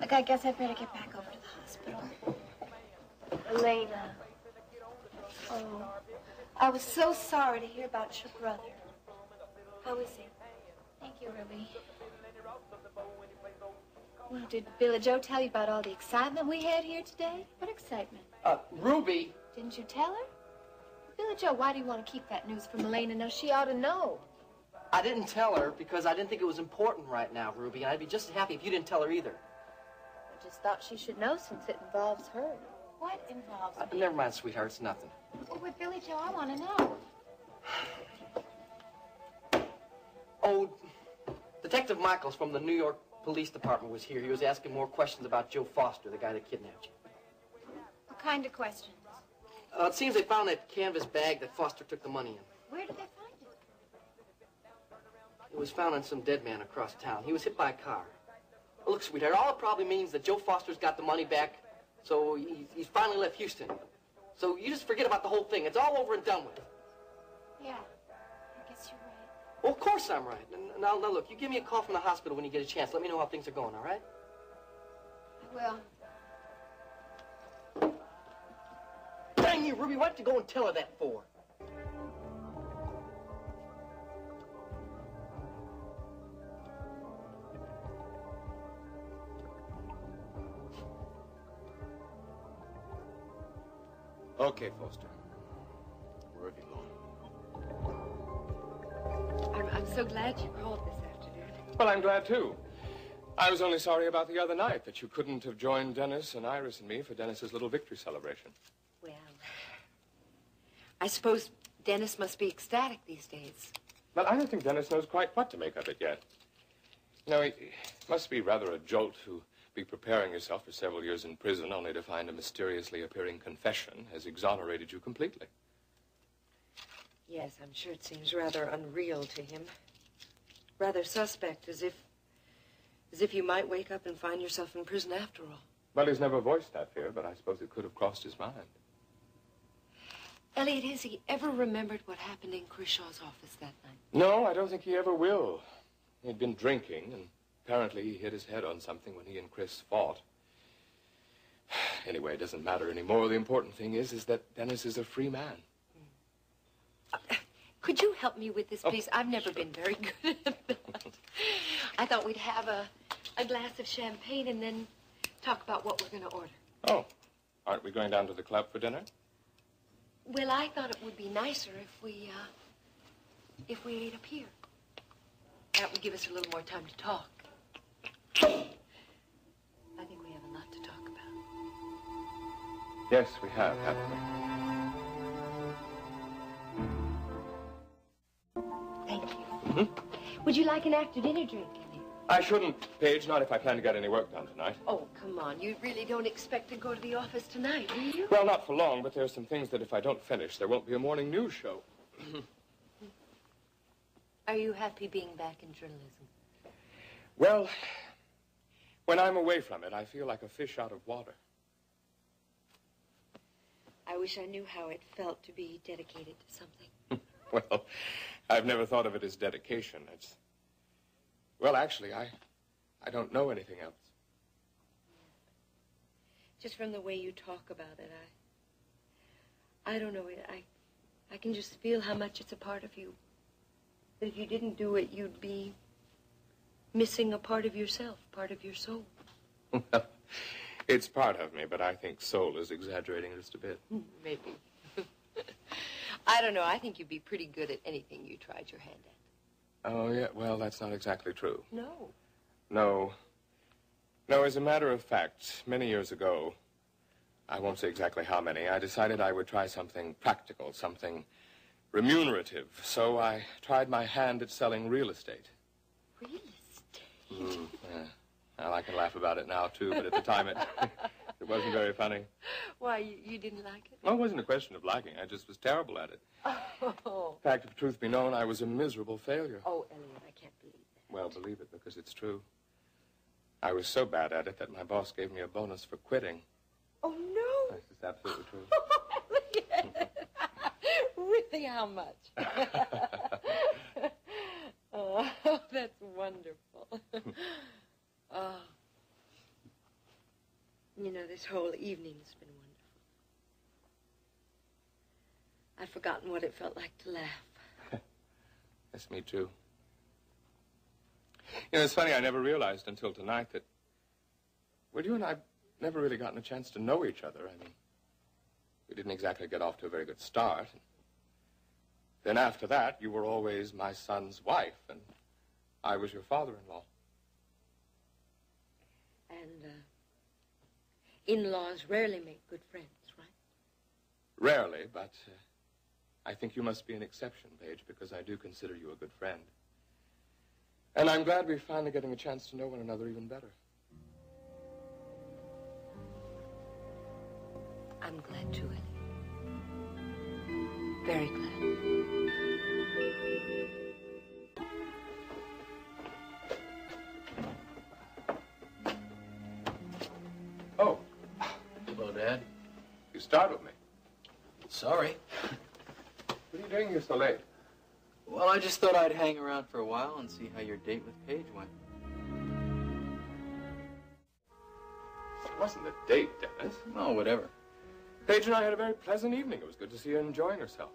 Look, I guess I'd better get back over to the hospital. Elena. Oh, I was so sorry to hear about your brother. How is he? Thank you, Ruby. Well, did Billy Joe tell you about all the excitement we had here today? What excitement? Ruby. Didn't you tell her? Billy Joe, why do you want to keep that news from Elena? No, she ought to know. I didn't tell her because I didn't think it was important right now, Ruby, and I'd be just as happy if you didn't tell her either. I just thought she should know since it involves her. What involves me? Never mind, sweetheart, it's nothing. Well, with Billy Joe, I want to know. Oh, Detective Michaels from the New York Police Department was here. He was asking more questions about Joe Foster, the guy that kidnapped you. What kind of questions? It seems they found that canvas bag that Foster took the money in. Where did they find it? It was found on some dead man across town. He was hit by a car. Look, sweetheart, all it probably means that Joe Foster's got the money back, so he's finally left Houston. So you just forget about the whole thing. It's all over and done with. Yeah, I guess you're right. Well, of course I'm right. Now, look, you give me a call from the hospital when you get a chance. Let me know how things are going, all right? I will. Dang you, Ruby, what'd you go and tell her that for? Okay, Foster. Wherever you going? I'm so glad you called this afternoon. Well, I'm glad, too. I was only sorry about the other night that you couldn't have joined Dennis and Iris and me for Dennis's little victory celebration. Well, I suppose Dennis must be ecstatic these days. Well, I don't think Dennis knows quite what to make of it yet. You know, it must be rather a jolt to be preparing yourself for several years in prison only to find a mysteriously appearing confession has exonerated you completely. Yes, I'm sure it seems rather unreal to him. Rather suspect, as if you might wake up and find yourself in prison after all. Well, he's never voiced that fear, but I suppose it could have crossed his mind. Elliot, has he ever remembered what happened in Crishaw's office that night? No, I don't think he ever will. He'd been drinking, and apparently he hit his head on something when he and Chris fought. Anyway, it doesn't matter anymore. The important thing is that Dennis is a free man. Could you help me with this, please? I've never been very good at that. I thought we'd have a glass of champagne and then talk about what we're going to order. Oh, aren't we going down to the club for dinner? Well, I thought it would be nicer if we ate up here. That would give us a little more time to talk. I think we have a lot to talk about. Yes, we have, haven't we? Thank you. Would you like an after dinner drink, Elliot? I shouldn't, Paige, not if I plan to get any work done tonight. Oh, come on. You really don't expect to go to the office tonight, do you? Well, not for long, but there are some things that if I don't finish, there won't be a morning news show. Are you happy being back in journalism? Well, when I'm away from it, I feel like a fish out of water. I wish I knew how it felt to be dedicated to something. Well, I've never thought of it as dedication. It's... Well, actually, I don't know anything else. Just from the way you talk about it, I don't know. I can just feel how much it's a part of you. That if you didn't do it, you'd be missing a part of yourself, part of your soul. Well, it's part of me, but I think soul is exaggerating just a bit. Maybe. I don't know. I think you'd be pretty good at anything you tried your hand at. Oh, yeah. Well, that's not exactly true. No. No. No, as a matter of fact, many years ago, I won't say exactly how many, I decided I would try something practical, something remunerative. So I tried my hand at selling real estate. Real estate? Yeah. Well, I can laugh about it now, too, but at the time it wasn't very funny. Why, you didn't like it? Well, it wasn't a question of liking. I just was terrible at it. Oh. In fact, if the truth be known, I was a miserable failure. Oh, Elliot, I can't believe that. Well, believe it, because it's true. I was so bad at it that my boss gave me a bonus for quitting. Oh, no. This is absolutely true. Elliot. Really, how much? Oh, that's wonderful. Oh. You know, this whole evening's been wonderful. I've forgotten what it felt like to laugh. Yes, me too. You know, it's funny, I never realized until tonight that, well, you and I never really gotten a chance to know each other. I mean, we didn't exactly get off to a very good start. Then after that, you were always my son's wife, and I was your father-in-law. And, in-laws rarely make good friends, right? Rarely, but I think you must be an exception, Paige, because I do consider you a good friend. And I'm glad we're finally getting a chance to know one another even better. I'm glad too, Ellie. Very glad. Oh, Hello, Dad. you startled me. Sorry. What are you doing here so late? Well, I just thought I'd hang around for a while and see how your date with Paige went. It wasn't a date, Dennis. Oh, whatever. Paige and I had a very pleasant evening. It was good to see her enjoying herself.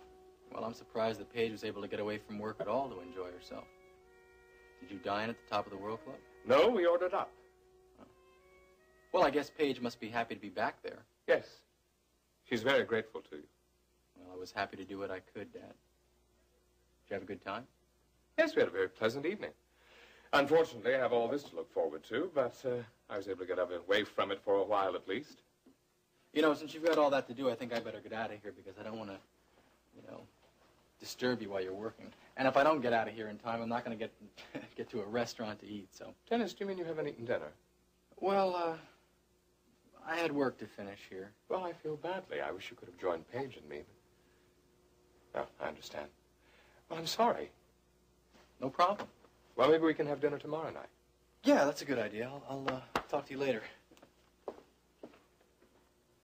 Well, I'm surprised that Paige was able to get away from work at all to enjoy herself. Did you dine at the Top of the World Club? No, we ordered up. Well, I guess Paige must be happy to be back there. Yes. She's very grateful to you. Well, I was happy to do what I could, Dad. Did you have a good time? Yes, we had a very pleasant evening. Unfortunately, I have all this to look forward to, but I was able to get away from it for a while at least. You know, since you've got all that to do, I think I better get out of here because I don't want to, disturb you while you're working. And if I don't get out of here in time, I'm not going to get to a restaurant to eat, so. Dennis, do you mean you haven't eaten dinner? Well, I had work to finish here. Well, I feel badly. I wish you could have joined Paige and me. No, I understand. Well, I'm sorry. No problem. Well, maybe we can have dinner tomorrow night. Yeah, that's a good idea. I'll talk to you later.